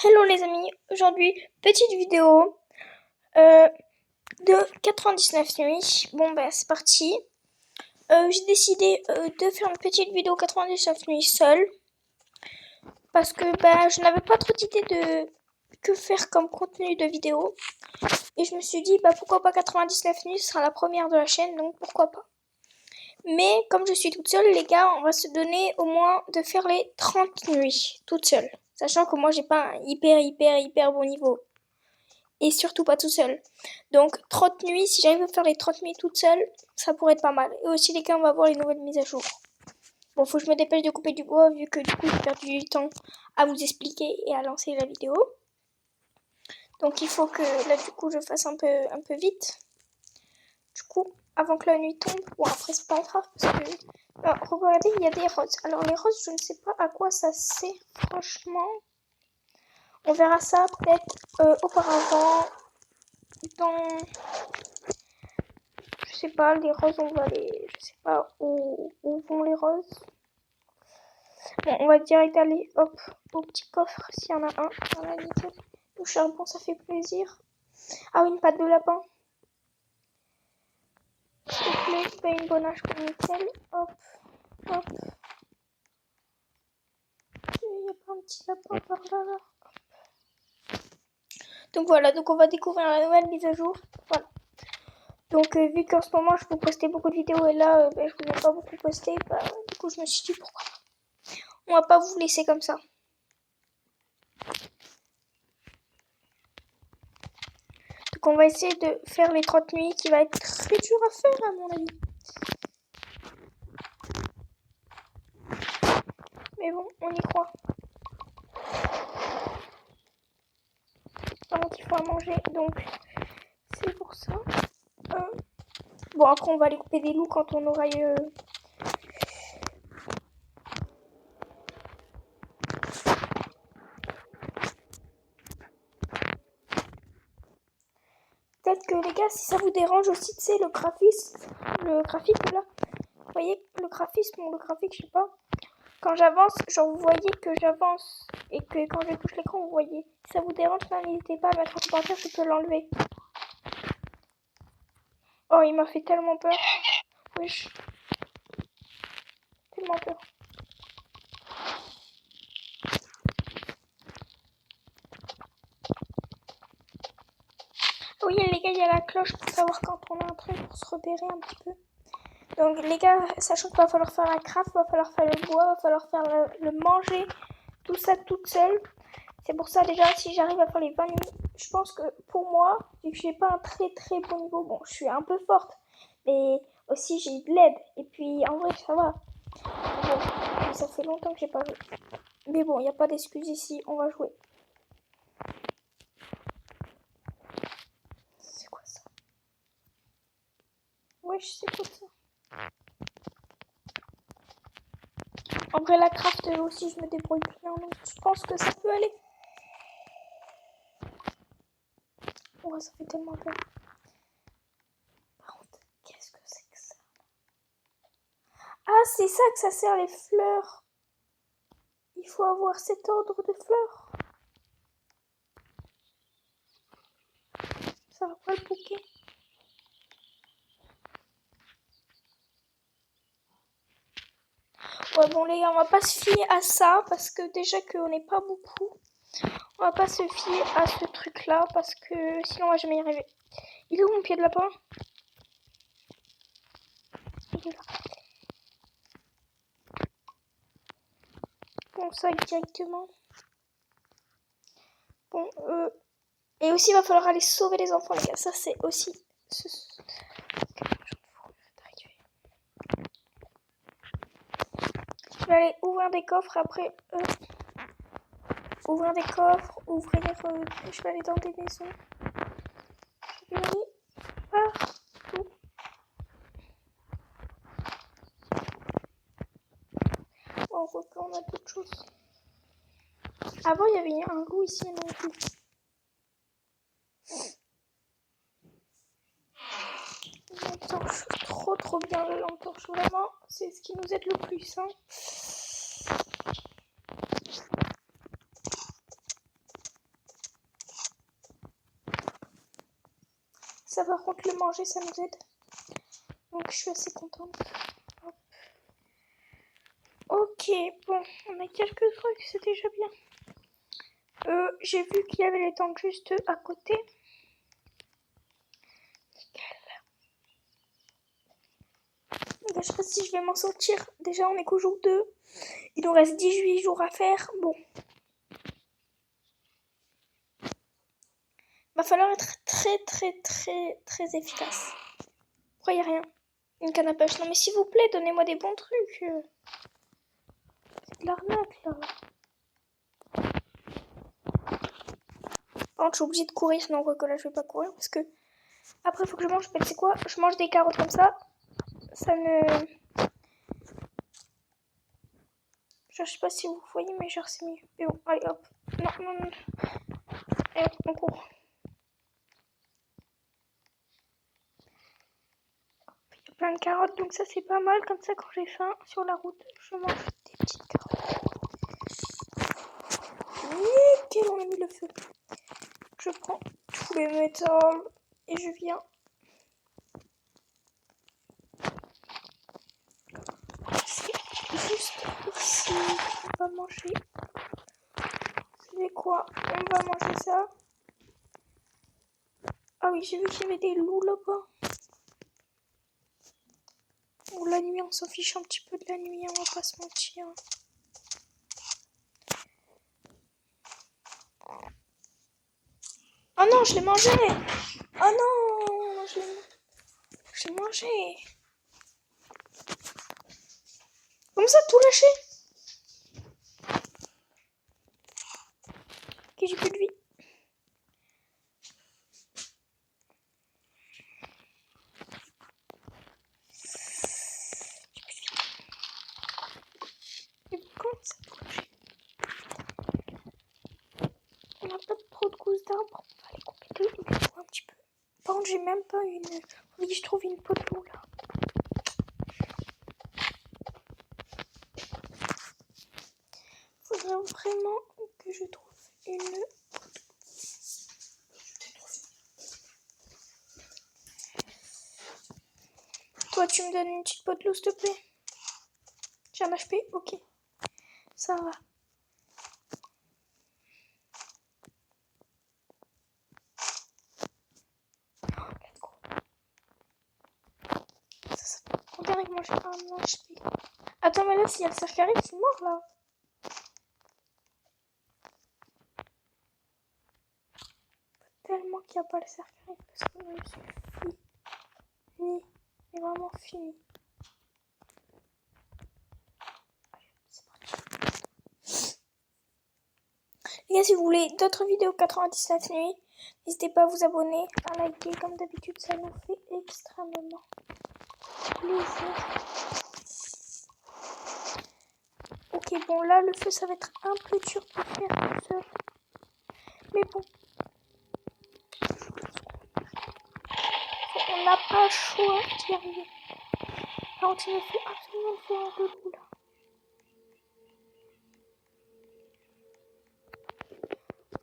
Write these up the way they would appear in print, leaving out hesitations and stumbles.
Hello les amis, aujourd'hui petite vidéo de 99 nuits. Bon bah c'est parti. J'ai décidé de faire une petite vidéo 99 nuits seule parce que bah je n'avais pas trop d'idées de que faire comme contenu de vidéo et je me suis dit bah pourquoi pas 99 nuits, ce sera la première de la chaîne donc pourquoi pas. Mais comme je suis toute seule les gars, on va se donner au moins de faire les 30 nuits toute seule. Sachant que moi j'ai pas un hyper bon niveau. Et surtout pas tout seul. Donc 30 nuits, si j'arrive à faire les 30 nuits toute seule, ça pourrait être pas mal. Et aussi les gars, on va voir les nouvelles mises à jour. Bon, faut que je me dépêche de couper du bois vu que du coup j'ai perdu du temps à vous expliquer et à lancer la vidéo. Donc il faut que là du coup je fasse un peu vite. Du coup, avant que la nuit tombe, bon après c'est pas grave parce que regardez, il y a des roses. Alors les roses, je ne sais pas à quoi ça sert franchement. On verra ça peut-être auparavant dans... Je sais pas, les roses, on va les... Je sais pas où vont les roses. Bon, on va direct aller, hop, au petit coffre, s'il y en a un. Voilà, nickel. Le charbon, ça fait plaisir. Ah oui, une patte de lapin. S'il te plaît, bah, une bonne hache, nickel. Hop, hop. Il n'y a pas un petit lapin par là, là. Donc voilà, donc on va découvrir la nouvelle mise à jour. Voilà. Donc vu qu'en ce moment je vous postais beaucoup de vidéos et là je vous ai pas beaucoup posté, bah, du coup je me suis dit pourquoi on va pas vous laisser comme ça. Donc on va essayer de faire les 30 nuits qui va être très dur à faire à mon avis. Mais bon, on y croit. Par contre il faut à manger, donc c'est pour ça. Bon après on va aller couper des loups quand on aura eu... Peut-être que les gars, si ça vous dérange aussi, tu sais, le graphique là, vous voyez, le graphisme ou le graphique, je sais pas. Quand j'avance, genre vous voyez que j'avance et que quand je touche l'écran, vous voyez. Si ça vous dérange, là, n'hésitez pas à mettre un commentaire, je peux l'enlever. Oh, il m'a fait tellement peur. Wesh. Tellement peur. Oui, les gars, il y a la cloche pour savoir quand on a un truc, pour se repérer un petit peu. Donc, les gars, sachant qu'il va falloir faire la craft, il va falloir faire le bois, il va falloir faire le manger, tout ça toute seule. C'est pour ça, déjà, si j'arrive à faire les 20 nuits, je pense que pour moi, vu que j'ai pas un très bon niveau, bon, je suis un peu forte, mais aussi j'ai de l'aide. Et puis, en vrai, ça va. Bon, ça fait longtemps que j'ai pas joué. Mais bon, il n'y a pas d'excuse ici, on va jouer. C'est quoi ça? Wesh, c'est quoi ça? En vrai, la craft aussi, je me débrouille bien, donc je pense que ça peut aller. Ouais, ça fait tellement peur. Par contre, qu'est-ce que c'est que ça? Ah, c'est ça que ça sert les fleurs. Il faut avoir cet ordre de fleurs. Ça va pas le bouquet. Ouais, bon les gars, on va pas se fier à ça parce que déjà qu'on n'est pas beaucoup. On va pas se fier à ce truc là parce que sinon on va jamais y arriver. Il est où mon pied de lapin? Il est là. Bon, ça directement. Bon, et aussi il va falloir aller sauver les enfants les gars. Ça c'est aussi... Je vais aller ouvrir des coffres après... ouvrir des coffres, ouvrir... je vais aller dans des maisons. Je vais aller partout. On reprend, on a d'autres choses. Avant, il y avait un loup ici, non plus. Lampe torche, trop bien la lampe torche, vraiment, c'est ce qui nous aide le plus. Hein. Ça, par contre, le manger, ça nous aide. Donc, je suis assez contente. Hop. Ok, bon, on a quelques trucs, c'est déjà bien. J'ai vu qu'il y avait les tanks juste à côté. Nickel. Je sais pas si je vais m'en sortir. Déjà, on est qu'au jour 2. Il nous reste 18 jours à faire. Bon. Va falloir être très efficace. Pourquoi il n'y a rien? Une canne à pêche. Non mais s'il vous plaît, donnez-moi des bons trucs. C'est de l'arnaque là. Par contre, je suis obligée de courir, sinon que là je vais pas courir parce que après il faut que je mange. Mais tu sais quoi? Je mange des carottes comme ça. Ça ne... Je sais pas si vous voyez, mais genre c'est mieux. Mais bon, allez hop. Non. Allez hop, on court. Il y a plein de carottes, donc ça c'est pas mal. Comme ça, quand j'ai faim sur la route, je mange des petites carottes. Nickel, on a mis le feu. Je prends tous les métals et je viens. C'est juste ici. On va manger. Vous savez quoi? On va manger ça. Ah oui, j'ai vu qu'il y avait des loups là-bas. Bon, la nuit, on s'en fiche un petit peu de la nuit, on va pas se mentir. Oh non, je l'ai mangé! Oh non, je l'ai mangé. Comme ça, tout lâché. Ok, j'ai plus de vie. Mais comment ça tout lâché? On n'a pas trop de gousses d'arbre. On va aller couper deux un petit peu. Par contre, j'ai même pas une... Oui, je trouve une peau de loup là. Faudrait vraiment que je trouve une... Toi, tu me donnes une petite peau de loup, s'il te plaît? J'ai un HP? Ok. Ça va. On dirait que moi j'ai pas un HP. Attends, mais là, s'il y a le cercle qui arrive, c'est mort là. Tellement qu'il n'y a pas le cercle qui arrive parce que je suis fini. Mais vraiment fini. Allez, c'est parti. Les gars, si vous voulez d'autres vidéos 99 nuits, n'hésitez pas à vous abonner, à liker comme d'habitude, ça nous fait extrêmement plaisir. Ok, bon là le feu ça va être un peu dur de faire tout seul. Mais bon. On n'a pas le choix d'y arriver. Par contre, il me faut absolument le faire un loup là.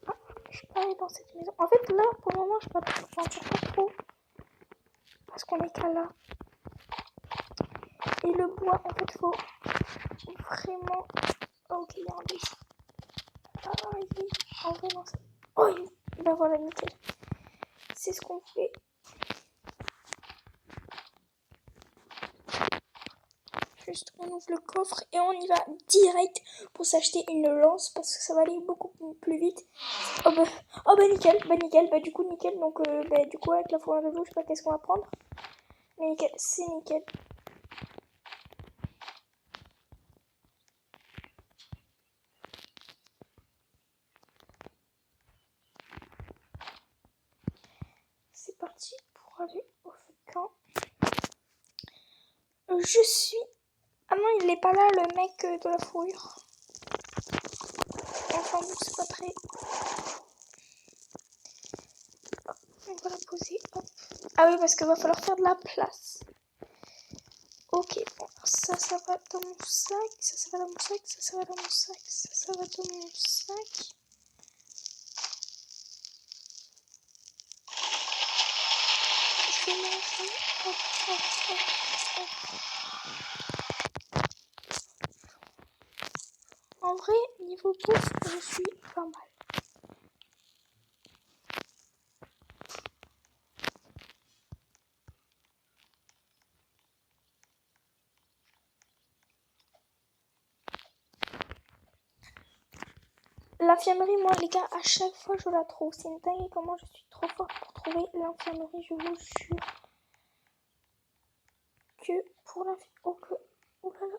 Ah, je peux pas aller dans cette maison. En fait, là, pour le moment, je m'en tire pas trop. Parce qu'on est qu'à là. Et le bois, en fait, faut vraiment... Oh, ok, il y a un lit. Ah, oui. En vrai, non, c'est... Oh, ben voilà, nickel. C'est ce qu'on fait. Juste, on ouvre le coffre et on y va direct pour s'acheter une lance parce que ça va aller beaucoup plus vite. Oh bah nickel, bah du coup nickel. Donc du coup avec la fourrure de loup, je sais pas qu'est-ce qu'on va prendre. Mais nickel, c'est nickel. C'est parti pour aller au feu de camp. Je suis... Ah non, il n'est pas là, le mec de la fourrure. Enfin bon, c'est pas très... Hop, on va la poser. Hop. Ah oui, parce qu'il va falloir faire de la place. Ok, bon, ça va dans mon sac, ça va dans mon sac, ça va dans mon sac, ça va dans mon sac. En vrai, niveau bouffe, je suis pas mal. L'infirmerie, moi les gars, à chaque fois je la trouve. C'est une dinguerie comment je suis trop forte pour trouver l'infirmerie, je vous jure. Que pour l'infirmerie... Oh, que... Oh là là.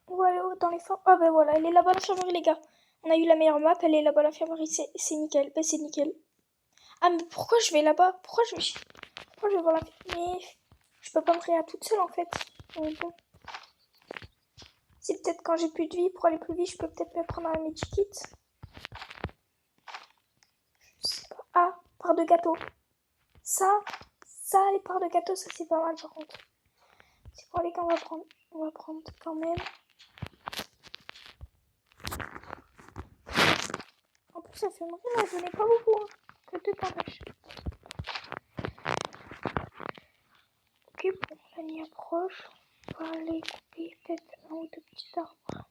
On va aller dans les formes. Ah ben voilà, elle est là-bas l'infirmerie les gars. On a eu la meilleure map, elle est là-bas l'infirmerie, c'est nickel. Ben c'est nickel. Ah mais pourquoi je vais là-bas? Pourquoi je vais voir l'infirmerie? Je peux pas me créer toute seule en fait. Donc bon. C'est peut-être quand j'ai plus de vie, pour aller plus vite, je peux peut-être me prendre un medikit. Je sais pas. Ah, part de gâteau. Ça, les parts de gâteau, ça c'est pas mal par contre. C'est pour les gars, on va prendre quand même. En plus, ça fait marrer, moi je n'ai pas beaucoup, hein. Que 2 partages. Ok, bon, la nuit approche. On va aller couper peut-être un ou deux petits arbres.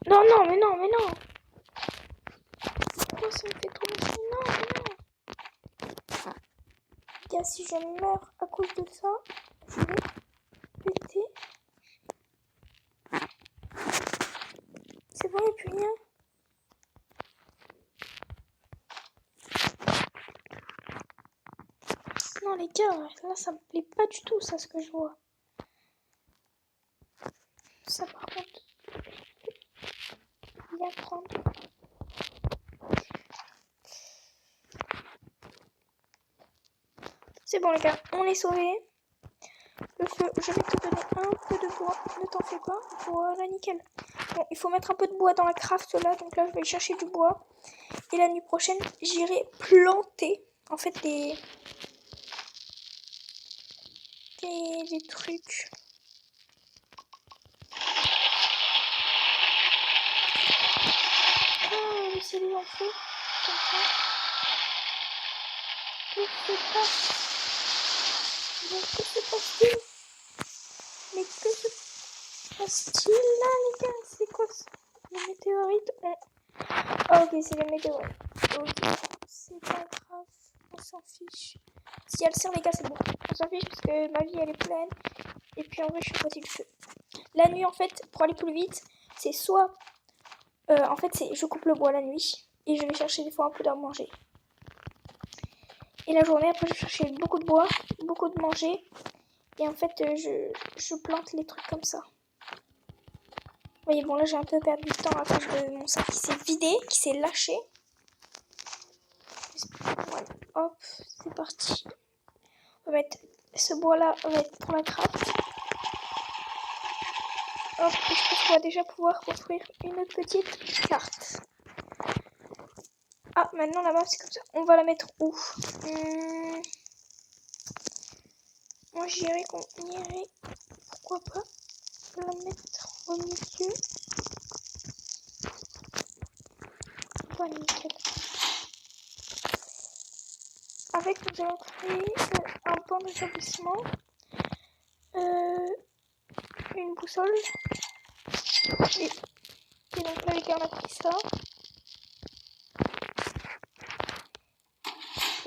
Non, non, mais non, mais non. Pourquoi ça me fait trop mal? Non, mais non. Tiens, si je meurs à cause de ça, je vais péter. C'est bon, il n'y a plus rien. Non, les gars, là, ça me plaît pas du tout, ça, ce que je vois. Ça, par contre, bien prendre. C'est bon, les gars, on est sauvés. Le feu, je vais te donner un peu de bois, ne t'en fais pas. Voilà, nickel. Bon, il faut mettre un peu de bois dans la craft là, donc là, je vais chercher du bois. Et la nuit prochaine, j'irai planter, en fait, des trucs. Ah, le ciel est en feu, comme ça. Que se passe? Que se passe-t-il? Mais que se passe-t-il là, les gars? C'est quoi ça? Les météorites ont... Oh, ok, c'est les météorites. Ok, c'est pas grave, on s'en fiche. Si elle sert, les gars, c'est bon. On s'en fiche parce que ma vie, elle est pleine. Et puis en vrai, je suis à côté du feu. La nuit, en fait, pour aller plus vite, c'est soit... en fait, je coupe le bois la nuit et je vais chercher des fois un peu à manger. Et la journée, après, je vais chercher beaucoup de bois, beaucoup de manger. Et en fait, je plante les trucs comme ça. Vous voyez, bon, là, j'ai un peu perdu du temps à cause de mon sac qui s'est vidé, qui s'est lâché. Voilà, hop, c'est parti. On va mettre ce bois-là, on va être pour la craft. Hop, et je pense qu'on va déjà pouvoir construire une petite carte. Ah, maintenant la map c'est comme ça. On va la mettre où? Moi je dirais qu'on irait, pourquoi pas, la mettre au milieu. Voilà, nickel. Avec, nous allons créer un banc d'établissement, une boussole. Et donc là les gars, on a pris ça.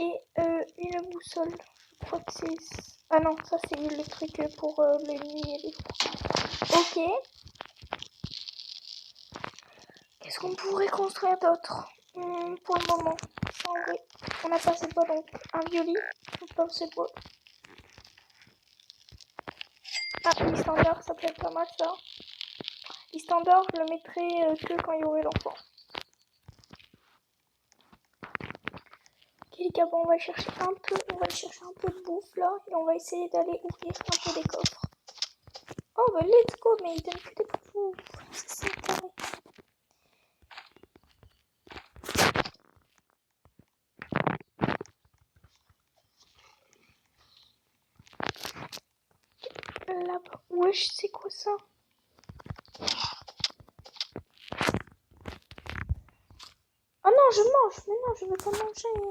Et une boussole. Je crois que c'est... Ah non, ça c'est le truc pour le nuit et les jours. Ok. Qu'est-ce qu'on pourrait construire d'autre pour le moment? En vrai, on n'a pas assez de bois, donc un violi. On n'a pas assez de bois. Ah, l'istandard, ça peut être pas mal ça. L'istandard, je le mettrai que quand il y aurait l'enfant. Ok les gars, bon, on va aller chercher un peu de bouffe là. Et on va essayer d'aller ouvrir un peu des coffres. Oh bah let's go, mais il donne que des bouffe. C'est carré. Là-bas. Wesh, c'est quoi ça? je mange. Mais non, je veux pas manger. Non.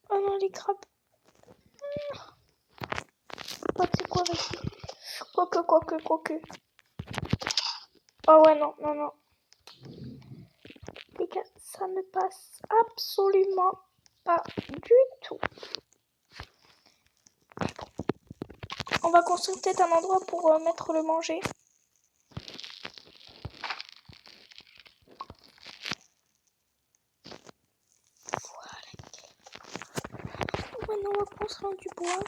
Oh non, les crabes. Oh, c'est quoi, vas-y. Quoique. Oh ouais, non. Les gars, ça ne passe absolument pas du tout. On va construire peut-être un endroit pour mettre le manger. Maintenant, on va construire du bois.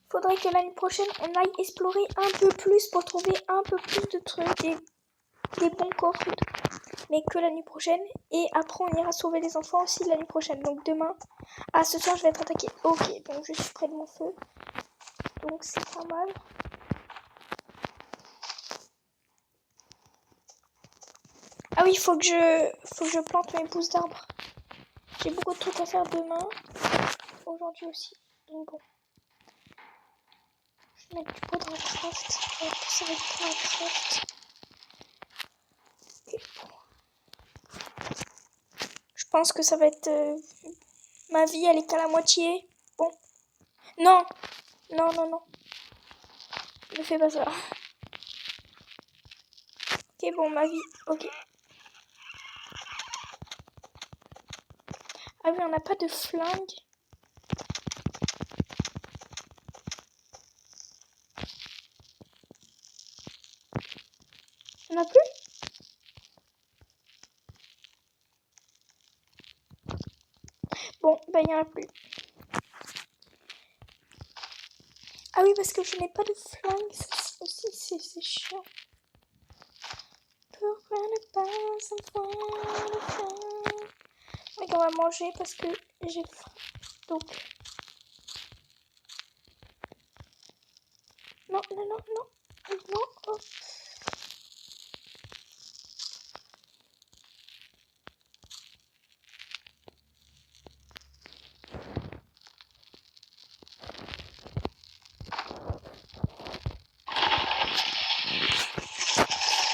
Faudrait que l'année prochaine, on aille explorer un peu plus pour trouver un peu plus de trucs, des bons coffres et tout. Mais que l'année prochaine. Et après, on ira sauver les enfants aussi l'année prochaine. Donc demain, ce soir, je vais être attaquée. Ok, donc je suis près de mon feu. Donc c'est pas mal. Ah oui, faut que je plante mes pousses d'arbres. J'ai beaucoup de trucs à faire demain. Aujourd'hui aussi. Donc bon. Je vais mettre du pot dans la craft. On va pousser avec la craft. Okay. Je pense que ça va être... ma vie, elle est qu'à la moitié. Bon. Non. Ne fais pas ça. Ok, bon, ma vie. Ok. Ah oui, on n'a pas de flingue. On n'a plus? Bon, il n'y en a plus. Ah oui, parce que je n'ai pas de flingue. Ça aussi, c'est chiant. Pourquoi ne pas avoir de flingue? Mais on va manger parce que j'ai faim. Donc... Non. Oh.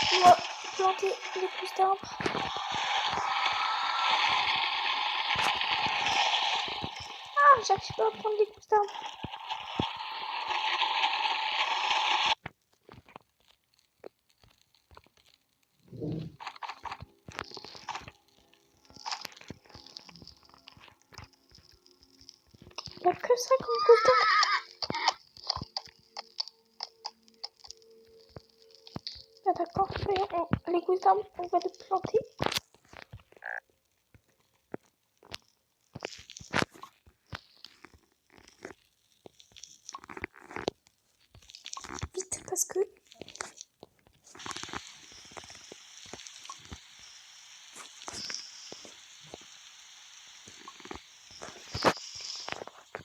On va planter les pousses d'arbres. Ah, j'arrive pas à prendre les pousses d'arbres. Il n'y a que ça comme pousses d'arbres. Ah, d'accord, les pousses d'arbres, on va les planter. Vite, parce que...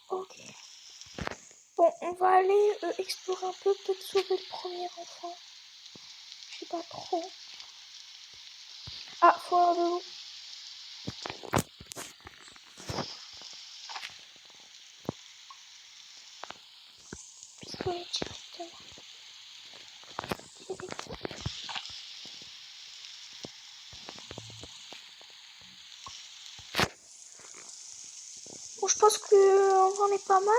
Ok. Bon, on va aller explorer un peu, peut-être sauver le premier enfant. Je sais pas trop. Ah, faut avoir de l'eau. Pistolet directement. Bon, je pense qu'on en est pas mal.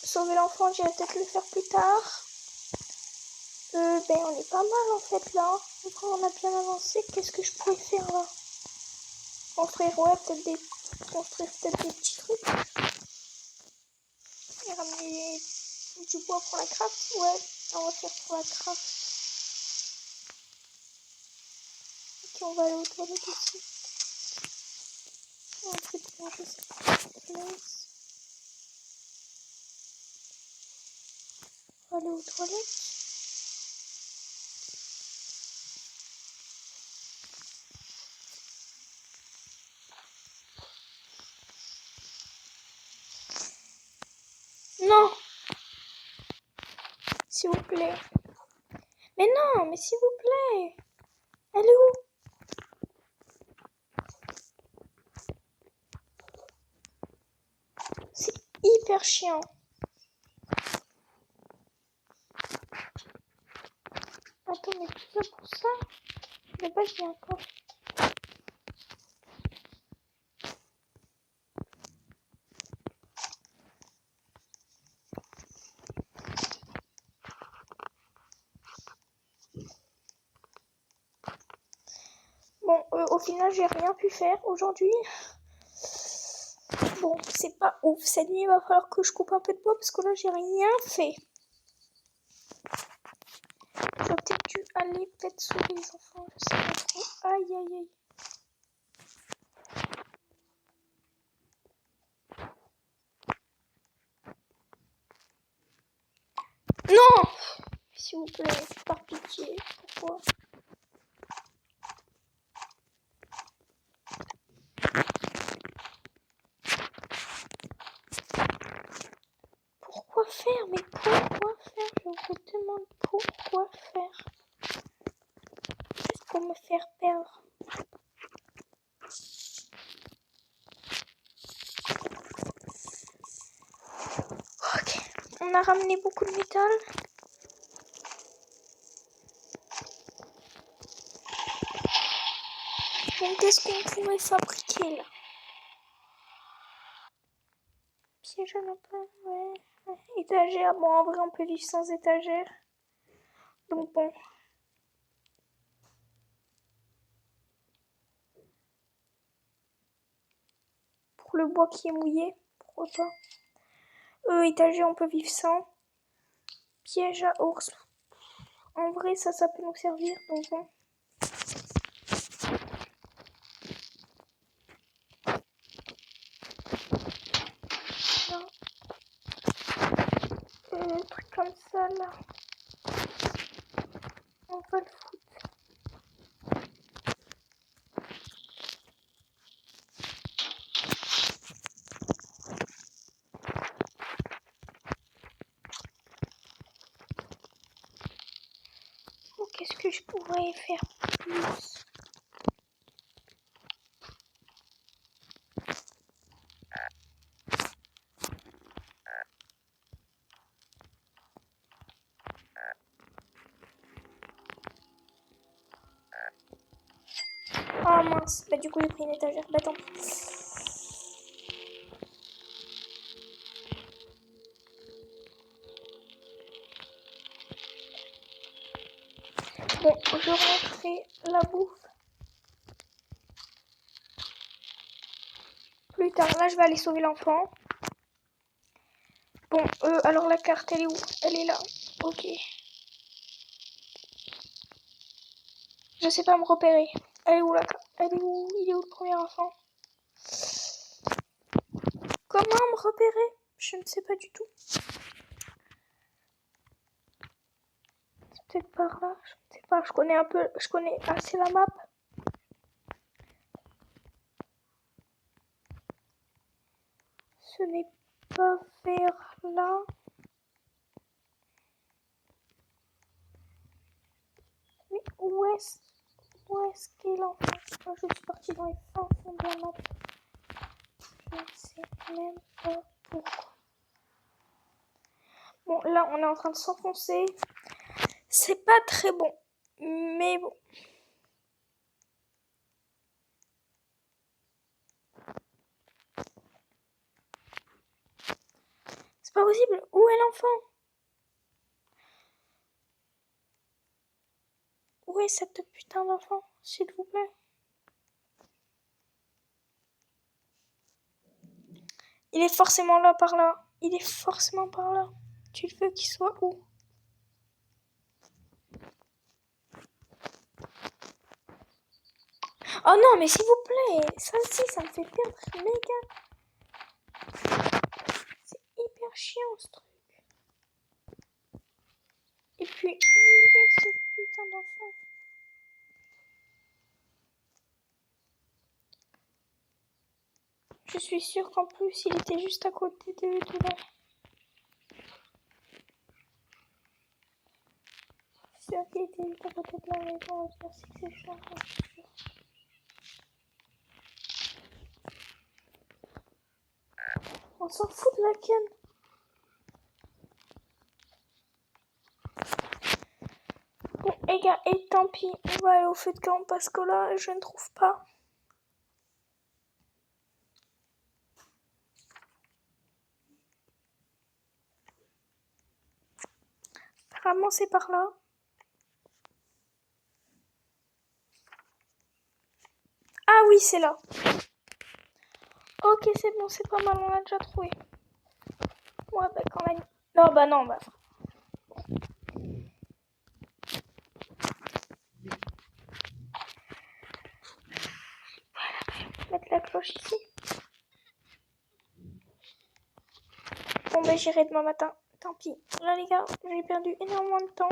Sauver l'enfant, j'irai peut-être le faire plus tard. On est pas mal en fait là. On a bien avancé. Qu'est-ce que je pourrais faire là? Construire peut-être des petits trucs. Et ramener du bois pour la craft. Ouais, on va faire pour la craft. Ok, on va aller aux toilettes aussi. On va peut-être manger cette place. On va aller aux toilettes. Non! S'il vous plaît. Mais non, mais s'il vous plaît. Elle est où? hyper chiant. Attends, mais tout ça pour ça? Je pas dit encore. Bon, au final, j'ai rien pu faire aujourd'hui. Bon, c'est pas ouf. Cette nuit, il va falloir que je coupe un peu de bois parce que là, j'ai rien fait. J'aurais peut-être dû aller peut-être sauver les enfants. Je sais pas trop. Aïe, aïe, aïe. Non! S'il vous plaît, par pitié. Pourquoi? Pourquoi faire? Mais pourquoi faire? Je vous demande pourquoi faire? Juste pour me faire perdre. Ok, on a ramené beaucoup de métal. Donc qu'est-ce qu'on pourrait fabriquer là? Piège à lapin, ouais. Étagère, bon en vrai on peut vivre sans étagère. Donc bon. Pour le bois qui est mouillé, pourquoi pas. Étagère on peut vivre sans. Piège à ours. En vrai ça peut nous servir, donc bon. Truc comme ça là. On va le foutre. Oh, qu'est-ce que je pourrais faire plus? Oh mince, bah du coup j'ai pris une étagère, bah tant pis. Bon, je rentrerai la bouffe plus tard. Là, je vais aller sauver l'enfant. Bon, alors la carte, elle est où? Elle est là. Ok. Je sais pas me repérer. Elle est où la carte? Elle est où? Il est où le premier enfant? Comment me repérer? Je ne sais pas du tout. C'est peut-être par là. Je ne sais pas. Je connais un peu. Je connais assez la map. Ce n'est pas vers là. Mais où est-ce qu'est l'enfant? Je suis partie dans les fins fonds de la map. Je ne sais même pas pourquoi. Bon, là, on est en train de s'enfoncer. C'est pas très bon. Mais bon. C'est pas possible. Où est l'enfant? Où est cette putain d'enfant, s'il vous plaît? Il est forcément là, par là. Il est forcément par là. Tu veux qu'il soit où? Oh non, mais s'il vous plaît. Ça aussi, ça me fait perdre méga. C'est hyper chiant, ce truc. Et puis, où est ce putain d'enfant? Je suis sûre qu'en plus, il était juste à côté de là. C'est sûr qu'il était juste à côté de la maison. On va dire si c'est chiant. On s'en fout de la canne. gars, et tant pis, on va aller au feu de camp parce que là, je ne trouve pas. Apparemment, c'est par là. Ah oui, c'est là. Ok, c'est bon, c'est pas mal, on l'a déjà trouvé. Ouais, bah quand même. Non, bah non, bah. Mettre la cloche ici. Bon, bah j'irai demain matin. Tant pis. Là, les gars, j'ai perdu énormément de temps.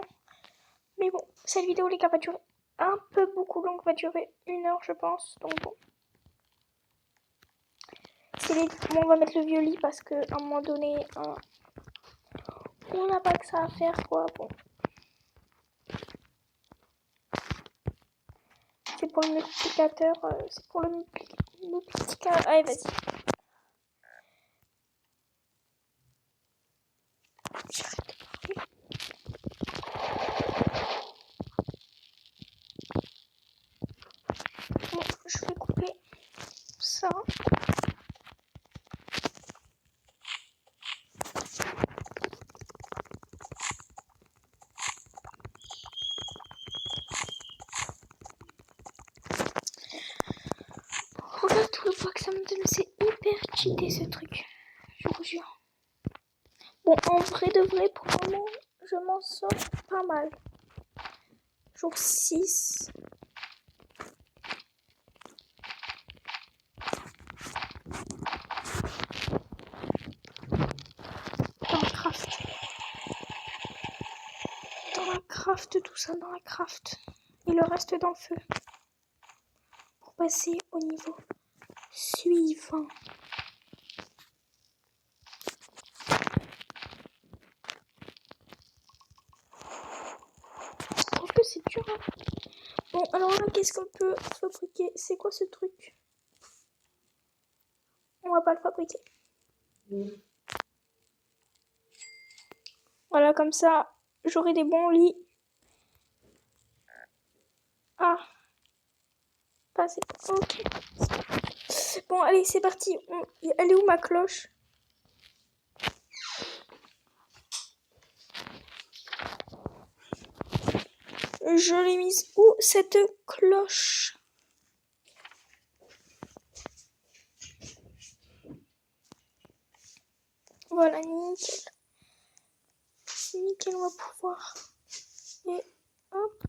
Mais bon, cette vidéo, les gars, va durer un peu beaucoup longue. Va durer 1 heure, je pense. Donc bon. Bon, on va mettre le vieux lit parce qu'à un moment donné, on n'a pas que ça à faire, quoi. Bon. C'est pour le multiplicateur. C'est pour le multiplicateur. Allez, vas-y. Bon, je vais couper ça. Regarde tout le poids que ça me donne, c'est hyper cheaté ce truc. Je vous jure. Bon, en vrai de vrai, pour le moment, je m'en sors pas mal. Jour 6. Dans la craft. Dans la craft, tout ça dans la craft. Et le reste dans le feu. Pour passer au niveau suivant. Je trouve que c'est dur. Hein. Bon, alors là, qu'est-ce qu'on peut fabriquer? C'est quoi ce truc? On va pas le fabriquer. Voilà, comme ça, j'aurai des bons lits. Ah. Pas assez. Ok. Bon, allez, c'est parti. Elle est où ma cloche? Je l'ai mise où cette cloche? Voilà, nickel. Nickel, on va pouvoir. Et hop.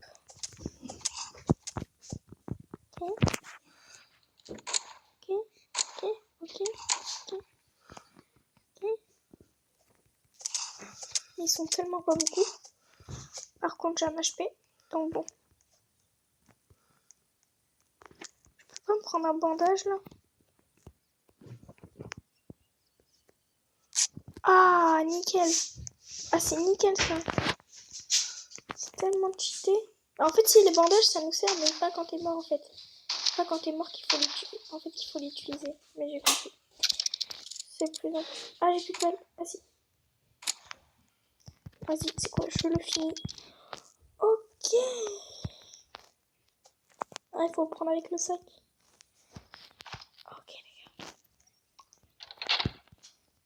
Ok. Ok. Ok. Ok. Ok. Ok. Ils sont tellement pas beaucoup. Par contre, j'ai un HP. Donc bon. Je peux pas me prendre un bandage là? Ah, nickel. Ah, c'est nickel ça. C'est tellement cheaté. En fait, si les bandages, ça nous sert, mais pas quand t'es mort en fait. Pas quand t'es mort qu'il faut l'utiliser. En fait, il faut l'utiliser. Mais j'ai compris. C'est plus important. Ah, j'ai plus de balles. Vas-y. Vas-y, c'est quoi? Je le finis. Ok. Ah, il faut le prendre avec le sac. Ok, les gars.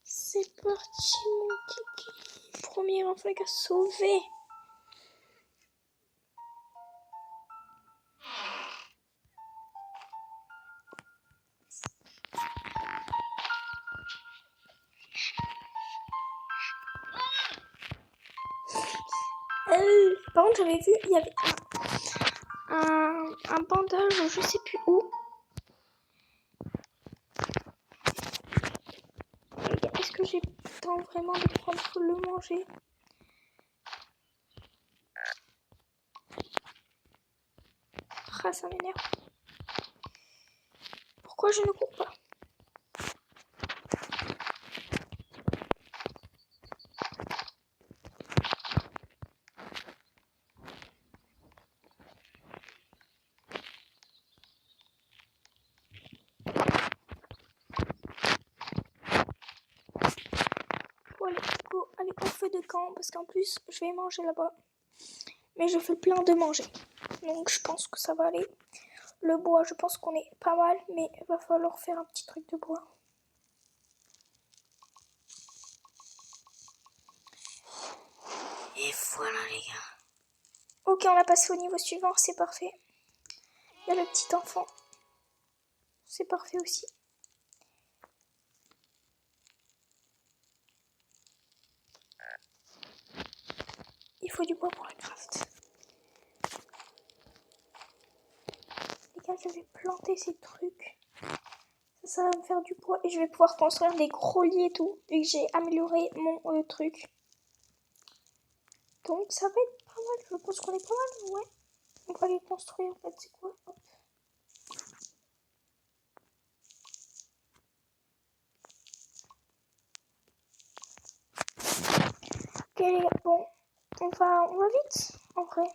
C'est parti, mon kiki. Premier enfant, les gars, sauvé. Par contre, j'avais vu, il y avait un bandage, je sais plus où. Est-ce que j'ai le temps vraiment de prendre le manger? Ah, ça m'énerve. Pourquoi je ne cours pas? Bon, allez, go, allez, au feu de camp, parce qu'en plus, je vais manger là-bas. Mais je fais le plein de manger. Donc je pense que ça va aller. Le bois, je pense qu'on est pas mal, mais il va falloir faire un petit truc de bois. Et voilà les gars. Ok, on a passé au niveau suivant, c'est parfait. Il y a le petit enfant. C'est parfait aussi. Il faut du bois pour la craft. Les gars, je vais planter ces trucs. Ça va me faire du bois et je vais pouvoir construire des gros lits et tout. Vu que j'ai amélioré mon truc. Donc ça va être pas mal. Je pense qu'on est pas mal. Ouais. On va les construire. En fait, c'est quoi? Hop. Ok les gars, bon. On va vite en vrai.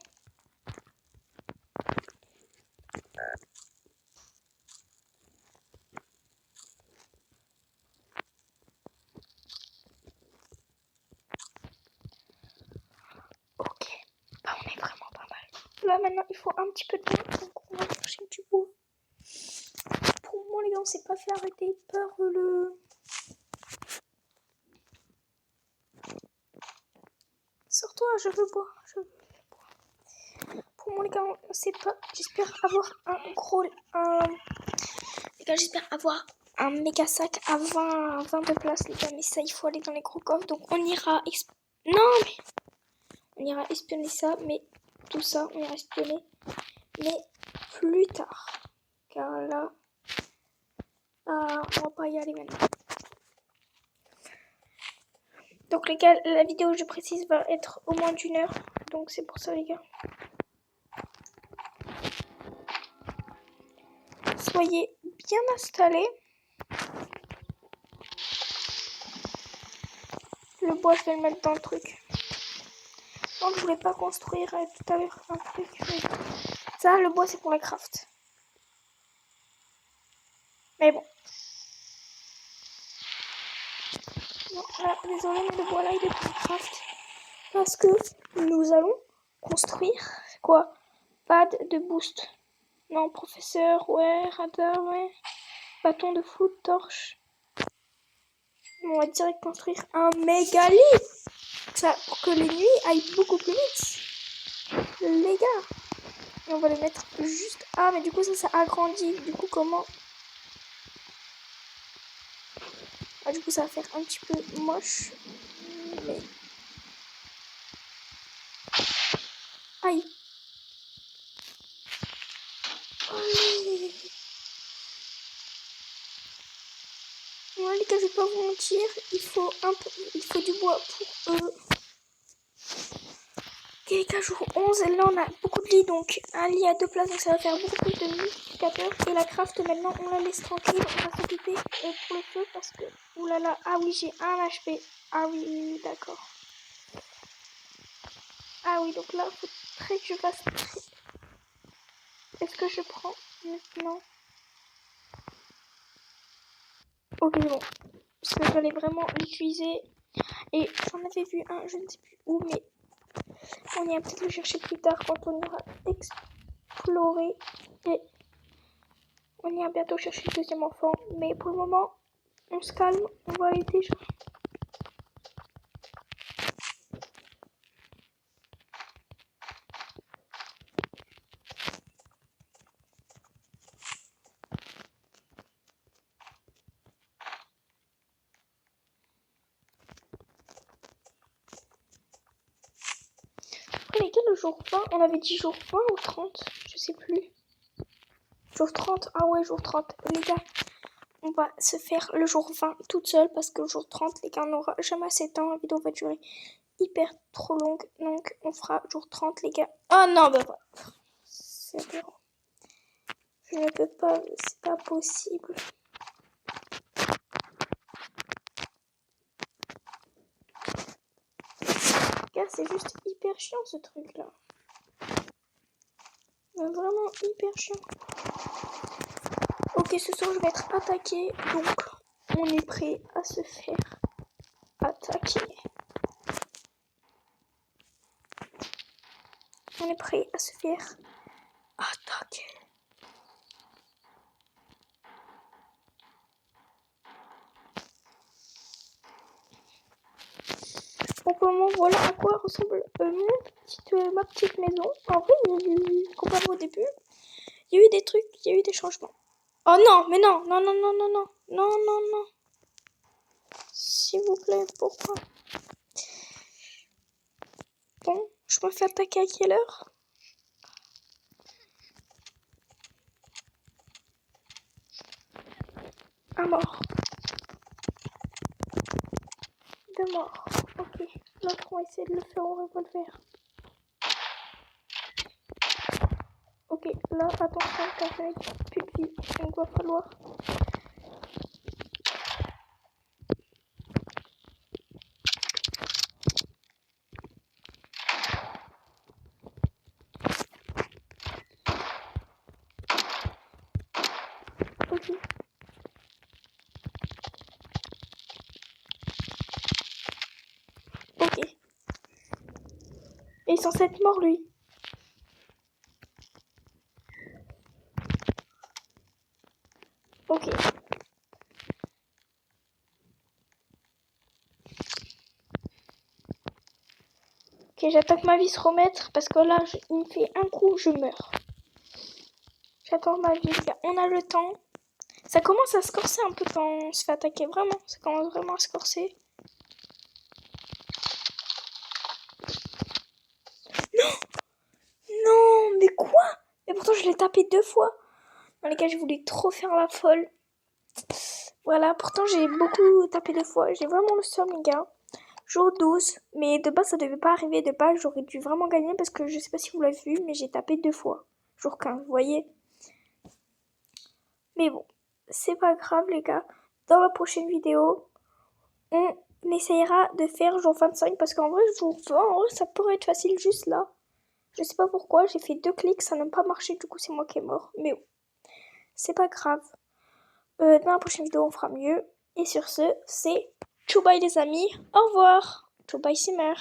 Ok. Bah on est vraiment pas mal. Là maintenant il faut un petit peu de temps. Donc on va chercher du bois. Pour moi les gars on s'est pas fait arrêter par le... Sors-toi, je veux boire. Je veux boire. Pour moi les gars on sait pas. J'espère avoir un gros... Les gars j'espère avoir un méga sac à 22 places les gars. Mais ça il faut aller dans les gros coffres. Donc on ira... Non mais... On ira espionner ça. Mais tout ça on ira espionner. Mais plus tard. Car là... on va pas y aller maintenant. Donc les gars, la vidéo je précise va être au moins d'1 heure. Donc c'est pour ça les gars. Soyez bien installés. Le bois je vais le mettre dans le truc. Donc je voulais pas construire tout à l'heure un truc. Mais... Ça le bois c'est pour la craft. Mais bon. Non, là, désolé mais le bois là il est pour la craft. Parce que nous allons construire quoi? Pad de boost. Non, professeur, ouais, radar, ouais. Bâton de foot, torche. On va direct construire un méga lit. Ça, pour que les nuits aillent beaucoup plus vite. Les gars. Et on va le mettre juste... Ah, mais du coup, ça agrandit. Du coup, comment... Ah, du coup, ça va faire un petit peu moche. Mais... Aïe. Aïe. Moi, les gars, je vais pas vous mentir. Il faut du bois pour eux. Ok, les gars, jour 11. Et là, on a beaucoup de lits. Donc, un lit à 2 places. Donc, ça va faire beaucoup plus de multiplicateurs. Et la craft, maintenant, on la laisse tranquille. On va s'occuper pour le feu parce que... Oulala. Ah oui, j'ai 1 HP. Ah oui, d'accord. Ah oui, donc là, il faut très que je fasse... Est-ce que je prends maintenant? Ok, bon. Parce que j'allais vraiment l'utiliser. Et j'en avais vu un, je ne sais plus où, mais on ira peut-être le chercher plus tard quand on ira explorer. Et on ira bientôt chercher le deuxième enfant. Mais pour le moment, on se calme. On va aller déjà. Après, les gars, le jour 20, on avait dit jour 20 ou 30, je sais plus. Jour 30, ah ouais, jour 30. Les gars, on va se faire le jour 20 toute seule parce que le jour 30, les gars, on n'aura jamais assez de temps. La vidéo va durer hyper trop longue. Donc, on fera jour 30, les gars. Oh non, bah voilà. C'est aberrant. Je ne peux pas, c'est pas possible. Car c'est juste hyper chiant ce truc là. Vraiment hyper chiant. Ok, ce soir je vais être attaqué. Donc, on est prêt à se faire attaquer. On est prêt à se faire attaquer. Bon, pour le moment, voilà à quoi ressemble ma petite maison. En vrai, comparé au début, il y a eu des trucs, il y a eu des changements. Oh non, mais non, non, non, non, non, non, non, non, non. S'il vous plaît, pourquoi? Bon, je me fais attaquer à quelle heure? Un mort. Deux morts. Ok, l'autre, on va essayer de le faire au revolver. Ok, là, attention, car j'ai plus de vie. Donc, il va falloir... Ok. Ok. Et il est censé être mort, lui. Ok. Ok, j'attends que ma vie se remette parce que là, il me fait un coup, je meurs. J'attends ma vie, on a le temps. Ça commence à se corser un peu quand on se fait attaquer, vraiment. Ça commence vraiment à se corser. Non! Non, mais quoi? Et pourtant, je l'ai tapé 2 fois. Dans lesquels je voulais trop faire la folle. Voilà, pourtant, j'ai beaucoup tapé 2 fois. J'ai vraiment le seum, les gars. Jour 12, mais de base ça devait pas arriver, de base j'aurais dû vraiment gagner parce que je sais pas si vous l'avez vu, mais j'ai tapé 2 fois. Jour 15, vous voyez. Mais bon, c'est pas grave les gars. Dans la prochaine vidéo, on essayera de faire jour 25 parce qu'en vrai jour 20, en vrai, ça pourrait être facile juste là. Je sais pas pourquoi, j'ai fait 2 clics, ça n'a pas marché, du coup c'est moi qui est mort. Mais bon, c'est pas grave. Dans la prochaine vidéo on fera mieux. Et sur ce, c'est tchou bye les amis, au revoir. Tchou bye Simmer.